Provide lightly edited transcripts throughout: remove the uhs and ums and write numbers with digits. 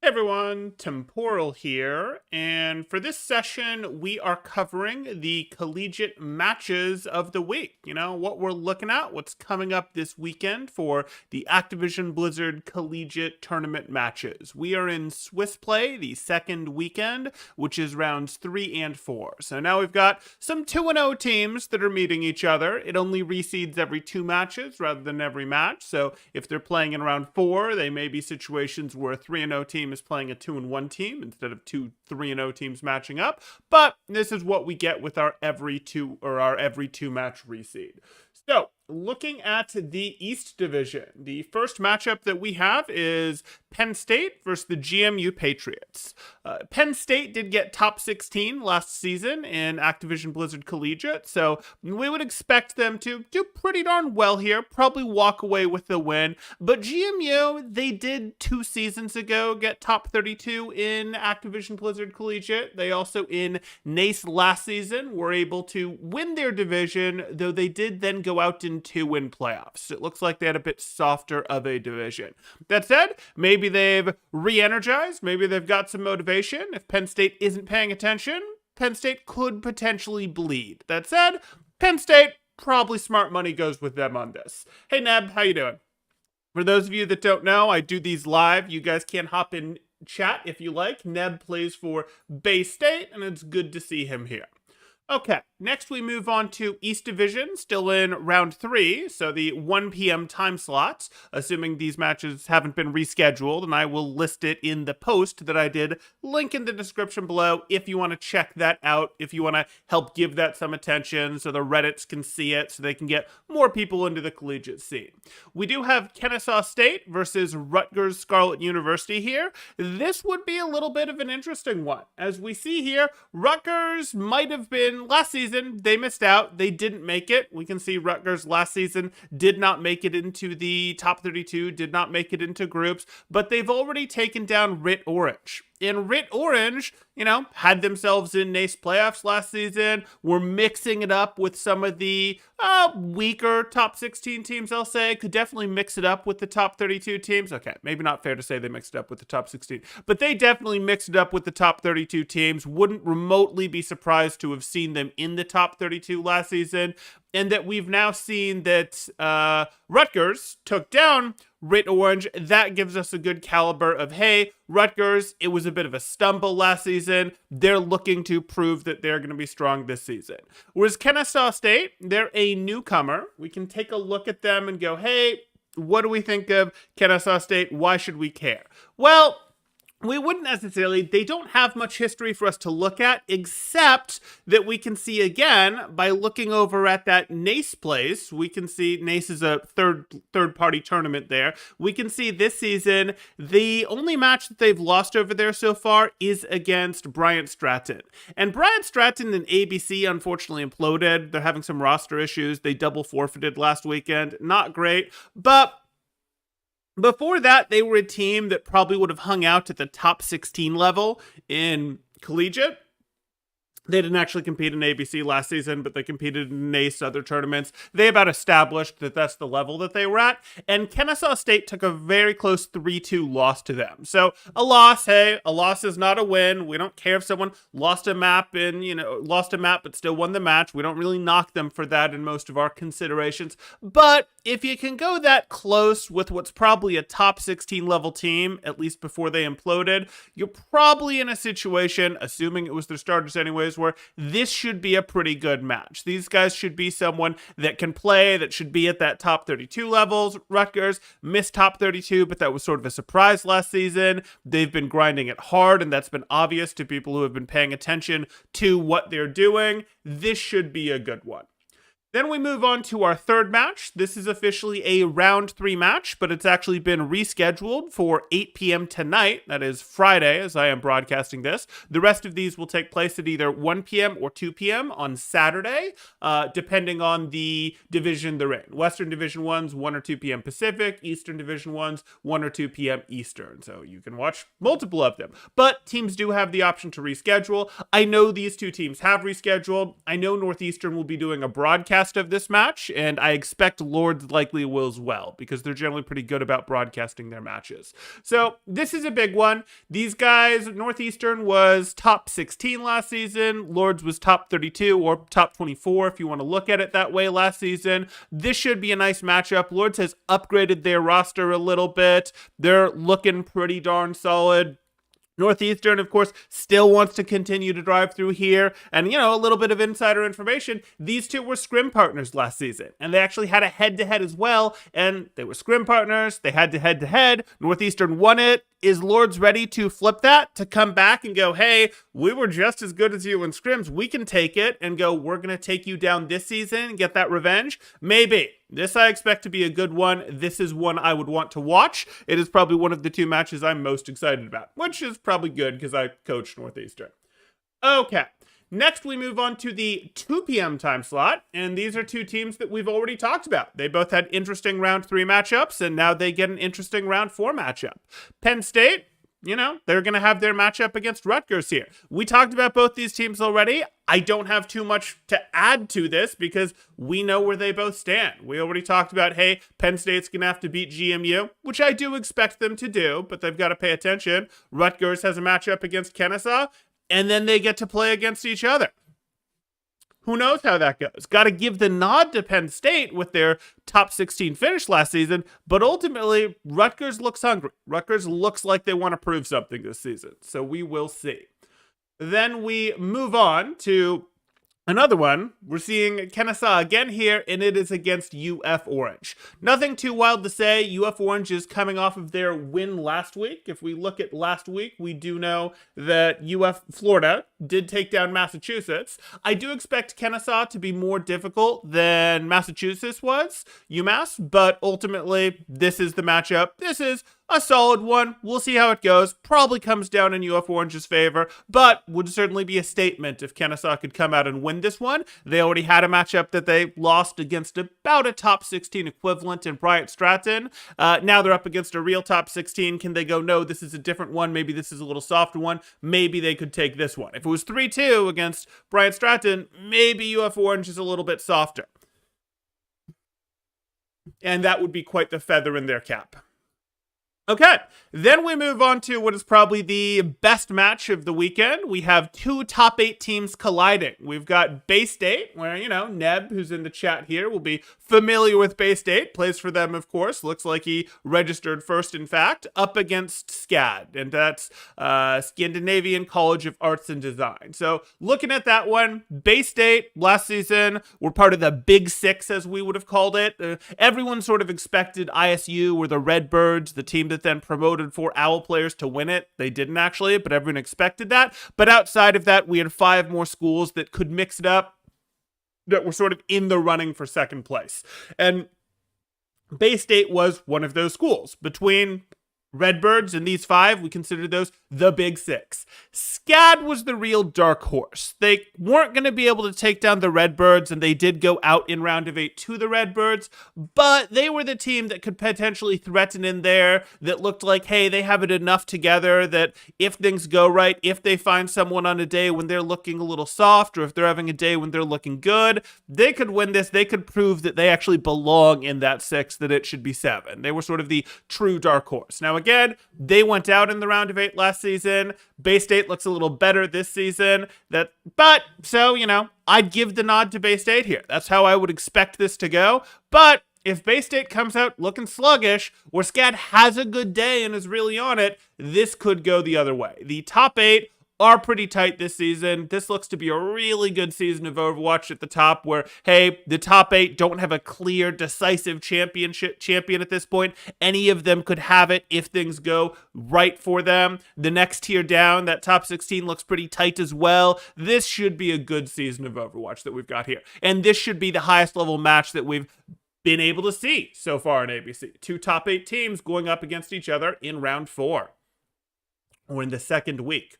Hey everyone, Temporal here, and for this session, we are covering the collegiate matches of the week. What we're looking at, what's coming up this weekend for the Activision Blizzard collegiate tournament matches. We are in Swiss play, the second weekend, which is rounds 3 and 4. So now we've got some 2-0 teams that are meeting each other. It only reseeds every 2 matches rather than every match, so if they're playing in round 4, they may be situations where a 3-0 team is playing a 2-1 team instead of two 3-0 teams matching up. But this is what we get with our every 2 match reseed. So, looking at the East Division, the first matchup that we have is Penn State versus the GMU Patriots. Penn State did get top 16 last season in Activision Blizzard Collegiate, so we would expect them to do pretty darn well here, probably walk away with the win. But GMU, they did 2 seasons ago get top 32 in Activision Blizzard Collegiate. They also in NACE last season were able to win their division, though they did then go out in 2-win playoffs. It looks like they had a bit softer of a division. That said, maybe they've re-energized, maybe they've got some motivation. If Penn State isn't paying attention, Penn State could potentially bleed. That said, Penn State, probably smart money goes with them on this. Hey Neb, how you doing? For those of you that don't know, I do these live. You guys can hop in chat if you like. Neb plays for Bay State, and it's good to see him here. Okay, next we move on to East Division, still in round 3, so the 1 p.m. time slots, assuming these matches haven't been rescheduled, and I will list it in the post that I did, link in the description below if you want to check that out, if you want to help give that some attention so the Reddits can see it, so they can get more people into the collegiate scene. We do have Kennesaw State versus Rutgers Scarlet University here. This would be a little bit of an interesting one. As we see here, Rutgers might have been last season, they missed out. They didn't make it. We can see Rutgers last season did not make it into the top 32, did not make it into groups, but they've already taken down Rit Orange. And Rit Orange, had themselves in NACE playoffs last season. We're mixing it up with some of the weaker top 16 teams, I'll say. Could definitely mix it up with the top 32 teams. Okay, maybe not fair to say they mixed it up with the top 16, but they definitely mixed it up with the top 32 teams. Wouldn't remotely be surprised to have seen them in the top 32 last season. And that we've now seen that Rutgers took down Rit Orange. That gives us a good caliber of, hey, Rutgers, it was a bit of a stumble last season. They're looking to prove that they're going to be strong this season. Whereas Kennesaw State, they're a newcomer. We can take a look at them and go, hey, what do we think of Kennesaw State? Why should we care? Well, we wouldn't necessarily. They don't have much history for us to look at, except that we can see again by looking over at that NACE place. We can see NACE is a third party tournament there. We can see this season the only match that they've lost over there so far is against Bryant Stratton. And Bryant Stratton and ABC unfortunately imploded. They're having some roster issues. They double forfeited last weekend. Not great, but before that, they were a team that probably would have hung out at the top 16 level in collegiate. They didn't actually compete in ABC last season, but they competed in NACE, other tournaments. They about established that that's the level that they were at. And Kennesaw State took a very close 3-2 loss to them. So a loss, hey, a loss is not a win. We don't care if someone lost a map but still won the match. We don't really knock them for that in most of our considerations. But if you can go that close with what's probably a top 16 level team, at least before they imploded, you're probably in a situation, assuming it was their starters anyways, where this should be a pretty good match. These guys should be someone that can play, that should be at that top 32 levels. Rutgers missed top 32, but that was sort of a surprise last season. They've been grinding it hard, and that's been obvious to people who have been paying attention to what they're doing. This should be a good one. Then we move on to our third match. This is officially a round 3 match, but it's actually been rescheduled for 8 p.m. tonight. That is Friday, as I am broadcasting this. The rest of these will take place at either 1 p.m. or 2 p.m. on Saturday, depending on the division they're in. Western Division 1's 1 or 2 p.m. Pacific. Eastern Division 1's 1 or 2 p.m. Eastern. So you can watch multiple of them. But teams do have the option to reschedule. I know these two teams have rescheduled. I know Northeastern will be doing a broadcast broadcast of this match, and I expect Lords likely will as well, because they're generally pretty good about broadcasting their matches. So this is a big one. These guys, Northeastern was top 16 last season. Lords was top 32 or top 24 if you want to look at it that way last season. This should be a nice matchup. Lords has upgraded their roster a little bit. They're looking pretty darn solid. Northeastern, of course, still wants to continue to drive through here. And, a little bit of insider information. These two were scrim partners last season. And they actually had a head-to-head as well. And they were scrim partners. They had to head-to-head. Northeastern won it. Is Lords ready to flip that, to come back and go, hey, we were just as good as you in scrims. We can take it and go, we're going to take you down this season and get that revenge? Maybe. This I expect to be a good one. This is one I would want to watch. It is probably one of the two matches I'm most excited about, which is probably good because I coach Northeastern. Okay. Next, we move on to the 2 p.m. time slot, and these are two teams that we've already talked about. They both had interesting round 3 matchups, and now they get an interesting round 4 matchup. Penn State, they're going to have their matchup against Rutgers here. We talked about both these teams already. I don't have too much to add to this because we know where they both stand. We already talked about, hey, Penn State's going to have to beat GMU, which I do expect them to do, but they've got to pay attention. Rutgers has a matchup against Kennesaw, and then they get to play against each other. Who knows how that goes? Got to give the nod to Penn State with their top 16 finish last season, but ultimately, Rutgers looks hungry. Rutgers looks like they want to prove something this season, so we will see. Then we move on to another one. We're seeing Kennesaw again here, and it is against UF Orange. Nothing too wild to say. UF Orange is coming off of their win last week. If we look at last week, we do know that UF Florida did take down Massachusetts. I do expect Kennesaw to be more difficult than Massachusetts was, UMass, but ultimately, this is the matchup. This is a solid one. We'll see how it goes. Probably comes down in UF Orange's favor, but would certainly be a statement if Kennesaw could come out and win this one. They already had a matchup that they lost against about a top 16 equivalent in Bryant Stratton. Now they're up against a real top 16. Can they go, no, this is a different one. Maybe this is a little softer one. Maybe they could take this one. If it was 3-2 against Bryant Stratton, maybe UF Orange is a little bit softer. And that would be quite the feather in their cap. Okay, then we move on to what is probably the best match of the weekend. We have 2 top 8 teams colliding. We've got Bay State, where, Neb, who's in the chat here, will be familiar with Bay State, plays for them, of course. Looks like he registered first, in fact, up against SCAD, and that's Scandinavian College of Arts and Design. So looking at that one, Bay State last season were part of the Big Six, as we would have called it. Everyone sort of expected ISU or the Redbirds, the team that then promoted 4 Owl players, to win it. They didn't actually, but everyone expected that. But outside of that, we had 5 more schools that could mix it up, that were sort of in the running for second place. And Bay State was one of those schools. Between Redbirds and these 5, we consider those the Big Six. SCAD was the real dark horse. They weren't going to be able to take down the Redbirds, and they did go out in round of 8 to the Redbirds, but they were the team that could potentially threaten in there, that looked like, hey, they have it enough together that if things go right, if they find someone on a day when they're looking a little soft, or if they're having a day when they're looking good, they could win this. They could prove that they actually belong in that 6, that it should be 7. They were sort of the true dark horse. Now, again, they went out in the round of 8 last season. Bay State looks a little better this season. I'd give the nod to Bay State here. That's how I would expect this to go. But if Bay State comes out looking sluggish, or SCAD has a good day and is really on it, this could go the other way. The top 8 are pretty tight this season. This looks to be a really good season of Overwatch at the top, where, hey, the top 8 don't have a clear, decisive champion at this point. Any of them could have it if things go right for them. The next tier down, that top 16 looks pretty tight as well. This should be a good season of Overwatch that we've got here. And this should be the highest level match that we've been able to see so far in ABC. 2 top 8 teams going up against each other in round 4, or in the second week.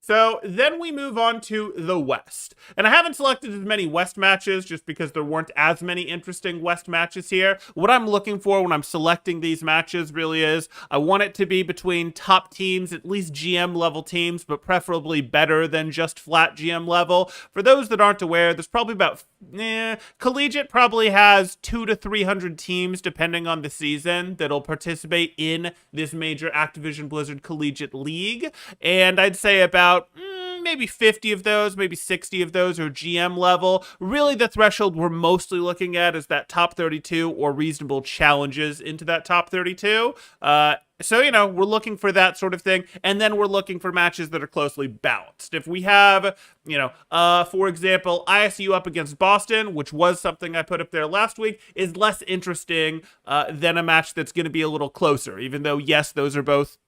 So then we move on to the West. And I haven't selected as many West matches just because there weren't as many interesting West matches here. What I'm looking for when I'm selecting these matches really is I want it to be between top teams, at least GM level teams, but preferably better than just flat GM level. For those that aren't aware, there's probably about Collegiate probably has 200 to 300 teams depending on the season that'll participate in this major Activision Blizzard Collegiate League. And I'd say about maybe 50 of those, maybe 60 of those are GM level. Really, the threshold we're mostly looking at is that top 32 or reasonable challenges into that top 32. So, we're looking for that sort of thing. And then we're looking for matches that are closely balanced. If we have, for example, ISU up against Boston, which was something I put up there last week, is less interesting than a match that's going to be a little closer. Even though, yes, those are both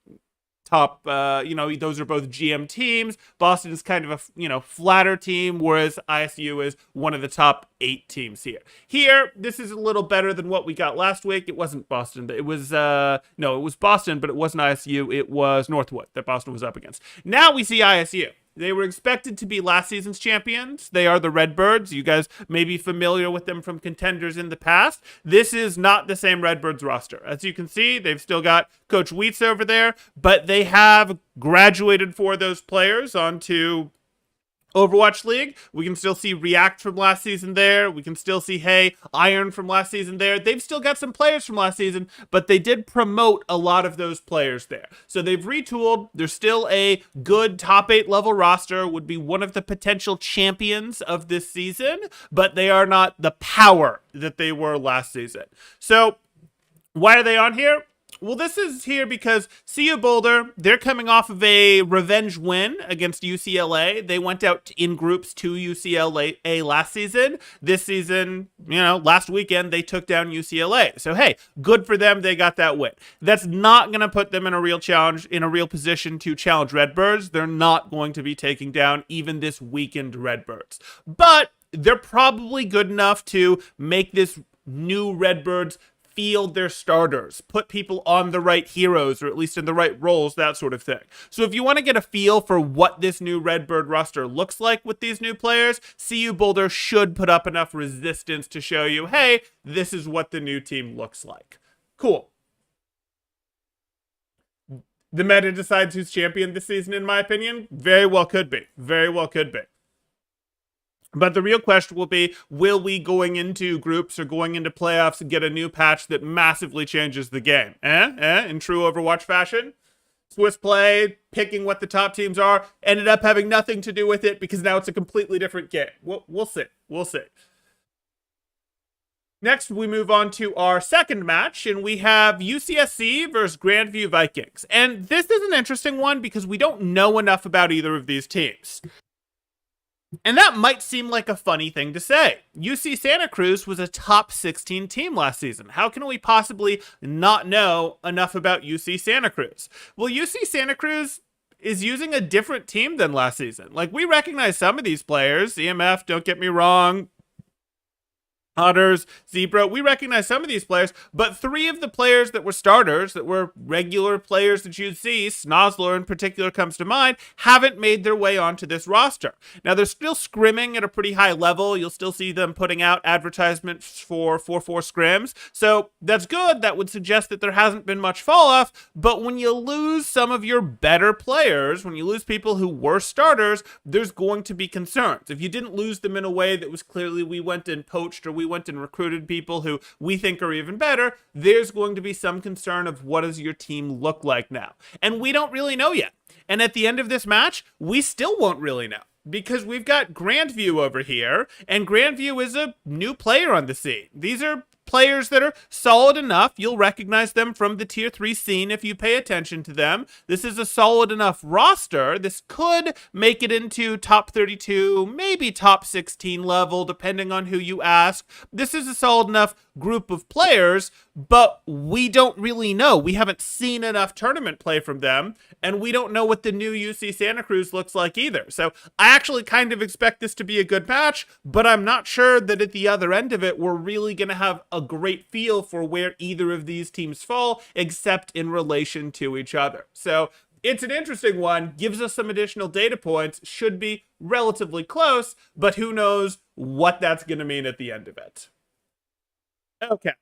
top, those are both GM teams. Boston is kind of a, flatter team, whereas ISU is one of the top 8 teams here. Here, this is a little better than what we got last week. It wasn't Boston. It was, it was Boston, but it wasn't ISU. It was Northwood that Boston was up against. Now we see ISU. They were expected to be last season's champions. They are the Redbirds. You guys may be familiar with them from contenders in the past. This is not the same Redbirds roster. As you can see, they've still got Coach Wheats over there, but they have graduated 4 of those players onto Overwatch League. We can still see React from last season there. We can still see Iron from last season there. They've still got some players from last season, but they did promote a lot of those players there. So they've retooled. They're still a good top 8 level roster, would be one of the potential champions of this season, but they are not the power that they were last season. So why are they on here? Well, this is here because CU Boulder, they're coming off of a revenge win against UCLA. They went out in groups to UCLA last season. This season, last weekend, they took down UCLA. So, hey, good for them. They got that win. That's not going to put them in a real challenge, in a real position to challenge Redbirds. They're not going to be taking down even this weakened Redbirds. But they're probably good enough to make this new Redbirds field their starters, put people on the right heroes, or at least in the right roles, that sort of thing. So if you want to get a feel for what this new Redbird roster looks like with these new players, CU Boulder should put up enough resistance to show you, hey, this is what the new team looks like. Cool. The meta decides who's champion this season, in my opinion. Very well could be. Very well could be. But the real question will be, will we, going into groups or going into playoffs, get a new patch that massively changes the game? In true Overwatch fashion? Swiss play, picking what the top teams are, ended up having nothing to do with it because now it's a completely different game. We'll see. We'll see. Next, we move on to our second match, and we have UCSC versus Grandview Vikings. And this is an interesting one because we don't know enough about either of these teams. And that might seem like a funny thing to say. UC Santa Cruz was a top 16 team last season. How can we possibly not know enough about UC Santa Cruz? Well, UC Santa Cruz is using a different team than last season. Like, we recognize some of these players. EMF, don't get me wrong. Otters, Zebra, we recognize some of these players, but 3 of the players that were starters, that were regular players that you'd see, Snozzler in particular comes to mind, haven't made their way onto this roster. Now, they're still scrimming at a pretty high level. You'll still see them putting out advertisements for 4-4 scrims, so that's good. That would suggest that there hasn't been much fall-off, but when you lose some of your better players, when you lose people who were starters, there's going to be concerns. If you didn't lose them in a way that was clearly we went and poached or we went and recruited people who we think are even better, there's going to be some concern of what does your team look like now. And we don't really know yet. And at the end of this match, we still won't really know. Because we've got Grandview over here, and Grandview is a new player on the scene. These are players that are solid enough. You'll recognize them from the tier 3 scene if you pay attention to them. This is a solid enough roster. This could make it into top 32, maybe top 16 level, depending on who you ask. This is a solid enough group of players, but we don't really know. We haven't seen enough tournament play from them, and we don't know what the new UC Santa Cruz looks like either. So I actually kind of expect this to be a good match, but I'm not sure that at the other end of it, we're really going to have a great feel for where either of these teams fall, except in relation to each other. So it's an interesting one, gives us some additional data points, should be relatively close, but who knows what that's going to mean at the end of it. Okay.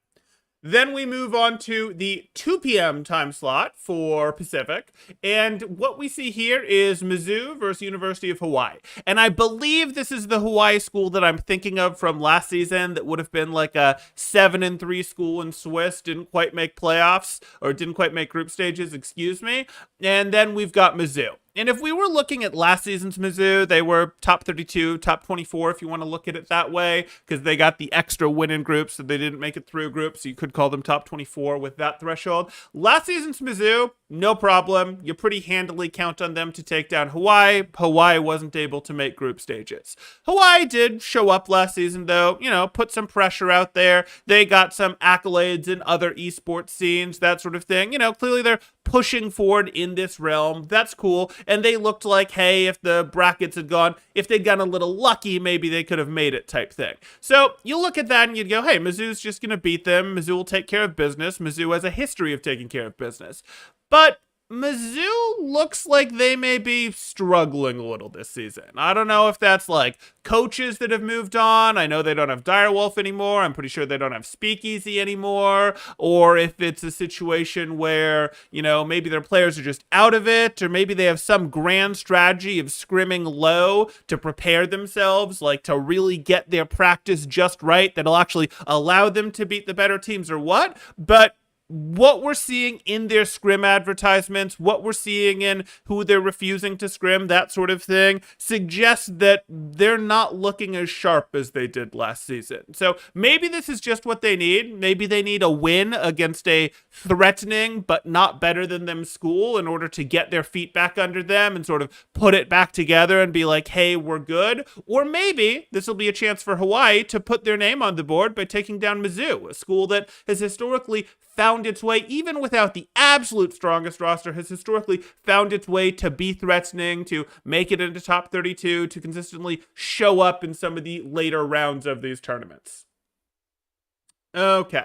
Then we move on to the 2 p.m. time slot for Pacific. And what we see here is Mizzou versus University of Hawaii. And I believe this is the Hawaii school that I'm thinking of from last season that would have been like a 7-3 school in Swiss, didn't quite make playoffs, or didn't quite make group stages, excuse me. And then we've got Mizzou. And if we were looking at last season's Mizzou, they were top 32, top 24, if you want to look at it that way, because they got the extra win in groups, so they didn't make it through groups, so you could call them top 24 with that threshold. Last season's Mizzou, no problem. You pretty handily count on them to take down Hawaii. Hawaii wasn't able to make group stages. Hawaii did show up last season, though, put some pressure out there. They got some accolades in other esports scenes, that sort of thing. Clearly they're pushing forward in this realm. That's cool. And they looked like, hey, if the brackets had gone, if they'd gotten a little lucky, maybe they could have made it type thing. So you look at that and you'd go, hey, Mizzou's just going to beat them. Mizzou will take care of business. Mizzou has a history of taking care of business. But Mizzou looks like they may be struggling a little this season. I don't know if that's like coaches that have moved on. I know they don't have Direwolf anymore. I'm pretty sure they don't have Speakeasy anymore. Or if it's a situation where, maybe their players are just out of it, or maybe they have some grand strategy of scrimming low to prepare themselves, like to really get their practice just right that'll actually allow them to beat the better teams or what. But what we're seeing in their scrim advertisements, what we're seeing in who they're refusing to scrim, that sort of thing, suggests that they're not looking as sharp as they did last season. So maybe this is just what they need. Maybe they need a win against a threatening but not better than them school in order to get their feet back under them and sort of put it back together and be like, hey, we're good. Or maybe this will be a chance for Hawaii to put their name on the board by taking down Mizzou, a school that has historically found its way, even without the absolute strongest roster, has historically found its way to be threatening, to make it into top 32, to consistently show up in some of the later rounds of these tournaments. Okay.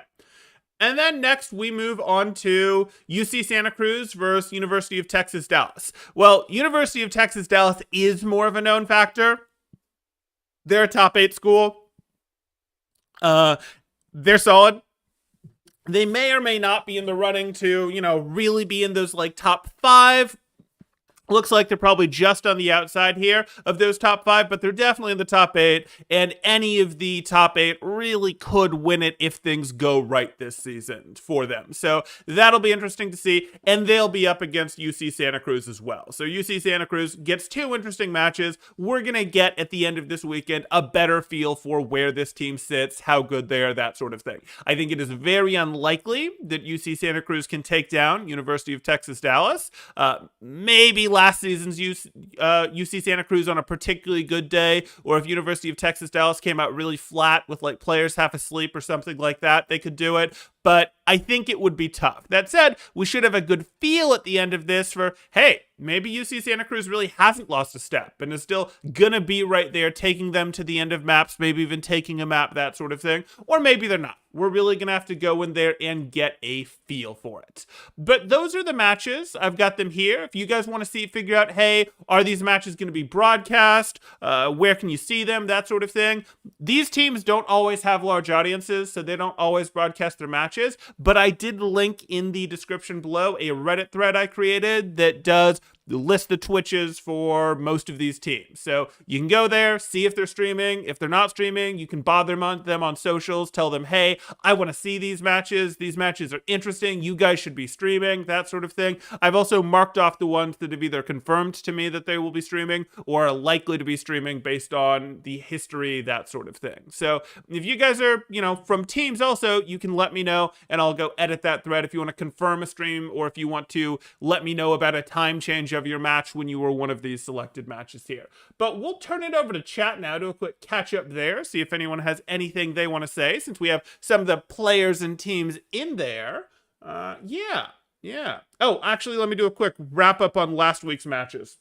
And then next we move on to UC Santa Cruz versus University of Texas Dallas. Well, University of Texas Dallas is more of a known factor. They're a top 8 school. They're solid. They may or may not be in the running to, really be in those like top 5. Looks like they're probably just on the outside here of those top 5, but they're definitely in the top 8, and any of the top 8 really could win it if things go right this season for them. So that'll be interesting to see, and they'll be up against UC Santa Cruz as well. So UC Santa Cruz gets 2 interesting matches. We're going to get, at the end of this weekend, a better feel for where this team sits, how good they are, that sort of thing. I think it is very unlikely that UC Santa Cruz can take down University of Texas Dallas. Maybe last season's UC Santa Cruz on a particularly good day, or if University of Texas Dallas came out really flat with like players half asleep or something like that, they could do it. But I think it would be tough. That said, we should have a good feel at the end of this for, hey, maybe UC Santa Cruz really hasn't lost a step and is still gonna be right there, taking them to the end of maps, maybe even taking a map, that sort of thing. Or maybe they're not. We're really gonna have to go in there and get a feel for it. But those are the matches. I've got them here. If you guys want to figure out, hey, are these matches gonna be broadcast? Where can you see them? That sort of thing. These teams don't always have large audiences, so they don't always broadcast their matches. But I did link in the description below a Reddit thread I created that does list the Twitches for most of these teams. So you can go there, see if they're streaming. If they're not streaming, you can bother them on socials, tell them, hey, I want to see these matches. These matches are interesting. You guys should be streaming, that sort of thing. I've also marked off the ones that have either confirmed to me that they will be streaming or are likely to be streaming based on the history, that sort of thing. So if you guys are, from teams also, you can let me know and I'll go edit that thread if you want to confirm a stream or if you want to let me know about a time change of your match when you were one of these selected matches here. But we'll turn it over to chat now, do a quick catch up there, see if anyone has anything they want to say, since we have some of the players and teams in there. Yeah. Oh, actually, let me do a quick wrap up on last week's matches.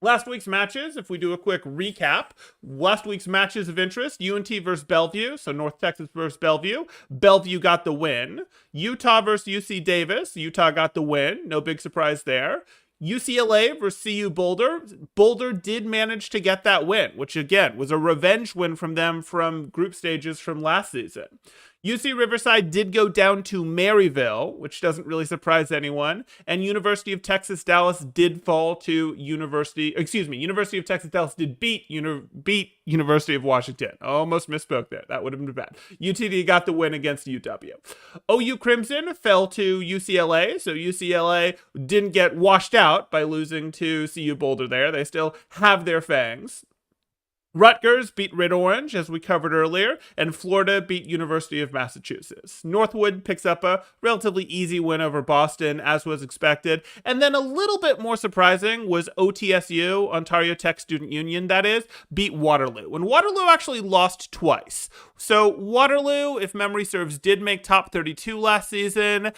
Last week's matches, if we do a quick recap, last week's matches of interest, UNT versus Bellevue, so North Texas versus Bellevue. Bellevue got the win. Utah versus UC Davis. Utah got the win. No big surprise there. UCLA versus CU Boulder. Boulder did manage to get that win, which again was a revenge win from them from group stages from last season. UC Riverside did go down to Maryville, which doesn't really surprise anyone. And University of Texas Dallas did fall to University of Texas Dallas did beat University of Washington. Almost misspoke there. That would have been bad. UTD got the win against UW. OU Crimson fell to UCLA, so UCLA didn't get washed out by losing to CU Boulder there. They still have their fangs. Rutgers beat Red Orange, as we covered earlier, and Florida beat University of Massachusetts. Northwood picks up a relatively easy win over Boston, as was expected. And then a little bit more surprising was OTSU, Ontario Tech Student Union, that is, beat Waterloo. And Waterloo actually lost twice. So Waterloo, if memory serves, did make top 32 last season.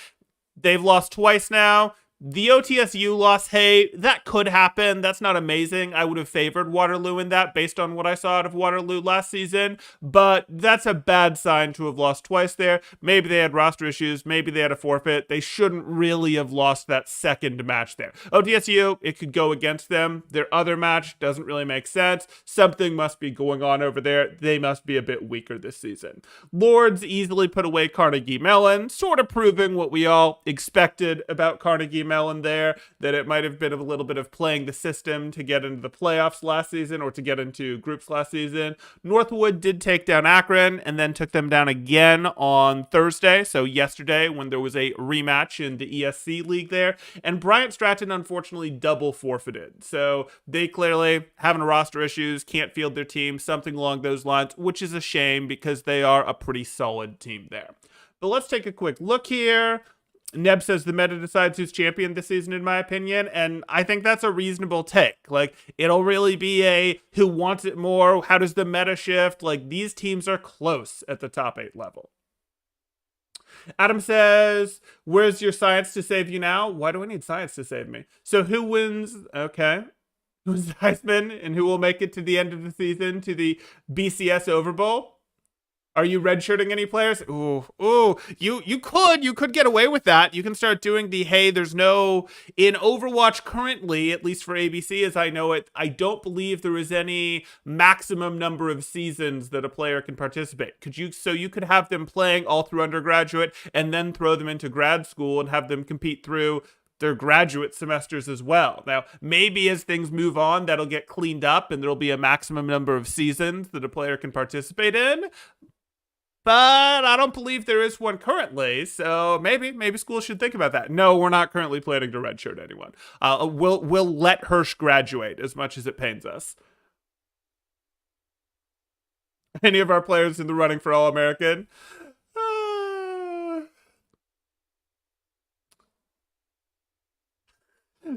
They've lost twice now. The OTSU loss, hey, that could happen. That's not amazing. I would have favored Waterloo in that based on what I saw out of Waterloo last season, but that's a bad sign to have lost twice there. Maybe they had roster issues. Maybe they had a forfeit. They shouldn't really have lost that second match there. OTSU, it could go against them. Their other match doesn't really make sense. Something must be going on over there. They must be a bit weaker this season. Lords easily put away Carnegie Mellon, sort of proving what we all expected about Carnegie Mellon there, that it might have been a little bit of playing the system to get into the playoffs last season or to get into groups last season. Northwood did take down Akron and then took them down again on Thursday, so yesterday when there was a rematch in the ESC league there, and Bryant Stratton unfortunately double forfeited. So they clearly having roster issues, can't field their team, something along those lines, which is a shame because they are a pretty solid team there. But let's take a quick look here. Neb says the meta decides who's champion this season, in my opinion, and I think that's a reasonable take. Like, it'll really be a who wants it more, how does the meta shift? Like, these teams are close at the top 8 level. Adam says, where's your science to save you now? Why do I need science to save me? So who wins? Okay. Who's Heisman and who will make it to the end of the season to the BCS Over Bowl? Are you redshirting any players? You could get away with that. You can start doing the, hey, there's no, in Overwatch currently, at least for ABC as I know it, I don't believe there is any maximum number of seasons that a player can participate. So you could have them playing all through undergraduate and then throw them into grad school and have them compete through their graduate semesters as well. Now, maybe as things move on, that'll get cleaned up and there'll be a maximum number of seasons that a player can participate in. But I don't believe there is one currently, so maybe schools should think about that. No, we're not currently planning to redshirt anyone. We'll let Hirsch graduate as much as it pains us. Any of our players in the running for All-American?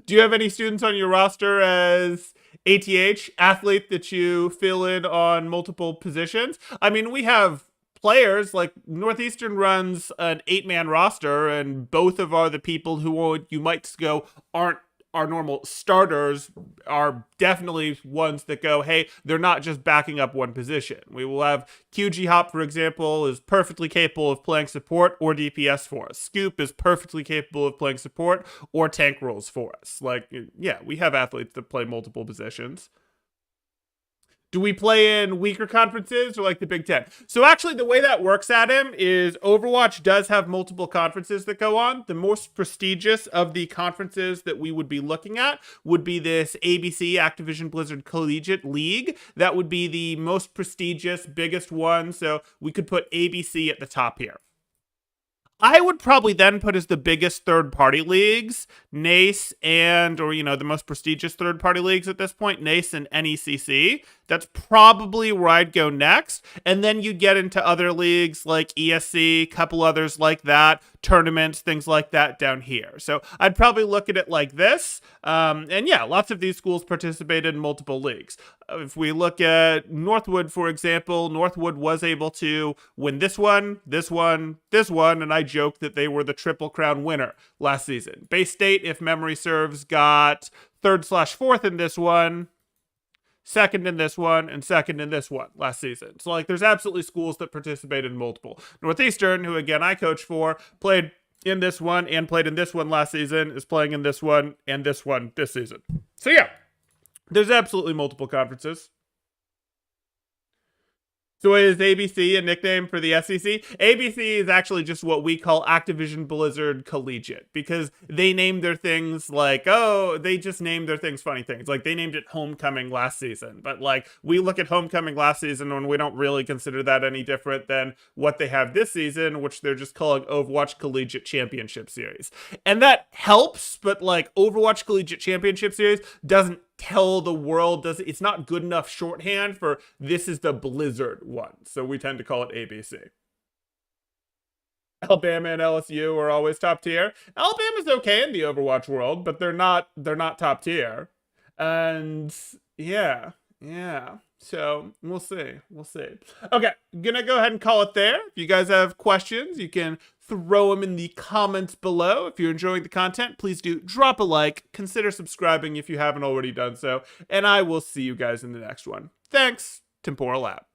Do you have any students on your roster as ATH, athlete, that you fill in on multiple positions? I mean, we have players like Northeastern runs an 8-man roster, and both of the people who you might go aren't our normal starters are definitely ones that go, hey, they're not just backing up one position. We will have QG Hop, for example, is perfectly capable of playing support or DPS for us. Scoop is perfectly capable of playing support or tank roles for us. Like, yeah, we have athletes that play multiple positions. Do we play in weaker conferences or like the Big Ten? So actually the way that works, Adam, is Overwatch does have multiple conferences that go on. The most prestigious of the conferences that we would be looking at would be this ABC, Activision Blizzard Collegiate League. That would be the most prestigious, biggest one. So we could put ABC at the top here. I would probably then put as the biggest third-party leagues, NACE or the most prestigious third-party leagues at this point, NACE and NECC. That's probably where I'd go next. And then you get into other leagues like ESC, a couple others like that, tournaments, things like that down here. So I'd probably look at it like this. And yeah, lots of these schools participated in multiple leagues. If we look at Northwood, for example, Northwood was able to win this one, and I joked that they were the Triple Crown winner last season. Bay State, if memory serves, got 3rd/4th in this one, 2nd in this one, and 2nd in this one last season. So, like, there's absolutely schools that participated in multiple. Northeastern, who, again, I coach for, played in this one and played in this one last season is playing in this one and this one this season. So yeah, there's absolutely multiple conferences. So is ABC a nickname for the SEC? ABC is actually just what we call Activision Blizzard Collegiate, because they name their things like, oh, they just named their things funny things. Like they named it Homecoming last season, but like we look at Homecoming last season and we don't really consider that any different than what they have this season, which they're just calling Overwatch Collegiate Championship Series. And that helps, but like Overwatch Collegiate Championship Series doesn't tell the world, it's not good enough shorthand for this is the Blizzard one, so we tend to call it ABC. Alabama and LSU are always top tier. Alabama's okay in the Overwatch world, but they're not top tier. And yeah. So we'll see. Okay, gonna go ahead and call it there. If you guys have questions, you can throw them in the comments below. If you're enjoying the content, please do drop a like, consider subscribing if you haven't already done so, and I will see you guys in the next one. Thanks, Temporal out.